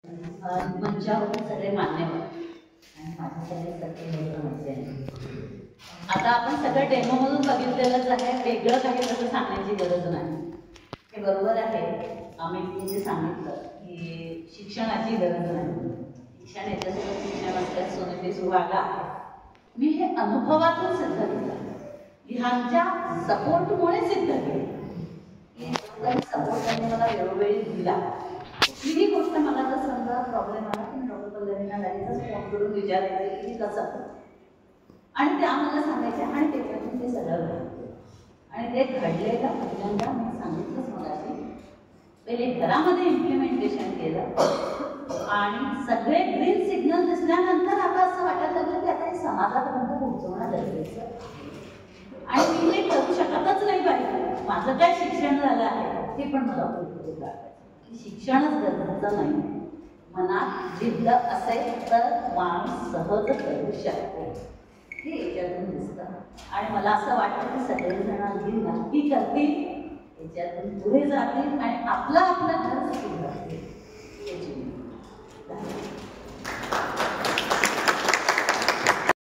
मंचावर सगळे मान्यवर आणि माझ्याकडे सगळे म्हणजे आता आपण सगळं डेमोमधून बघितलेलंच आहे, वेगळं काही तसं सांगण्याची गरज नाही. हे बरोबर आहे. आम्ही जे सांगितलं की शिक्षणाची गरज नाही, शिक्षण याच्यासोबत शिक्षण असल्यास सोनेरी सुहागा. मी हे अनुभवातून सिद्ध केलं, ह्यांच्या सपोर्टमुळे सिद्ध केलं की सपोर्ट त्यांनी मला वेळोवेळी दिला. कुठलीही गोष्ट मला जर समजा प्रॉब्लेम आला की मी डॉक्टर पल्लवींना लगेचच फोन करून विचारायचे की कसं, आणि त्या मला सांगायचे आणि त्याच्यातून ते सगळं घडलं. आणि ते घडलेलं पहिल्यांदा मी सांगितलंच मगाशी, पहिले घरामध्ये इम्प्लिमेंटेशन केलं आणि सगळे ग्रीन सिग्नल दिसल्यानंतर आता असं वाटायला लागलं की आता हे समाजापर्यंत पोहोचवणं गरजेचं आहे. आणि मी हे करू शकतच नाही पाहिजे. माझं काय शिक्षण झालं आहे ते पण मला कळतं की शिक्षणच गरजेचं नाही. मनात जिद्द असेल तर माणूस सहज करू शकतो, हे याच्यातून दिसतं. आणि मला असं वाटतं की सगळेजण अगदी नक्की करतील, याच्यातून पुढे जातील आणि आपलं घर सुरू राहतील.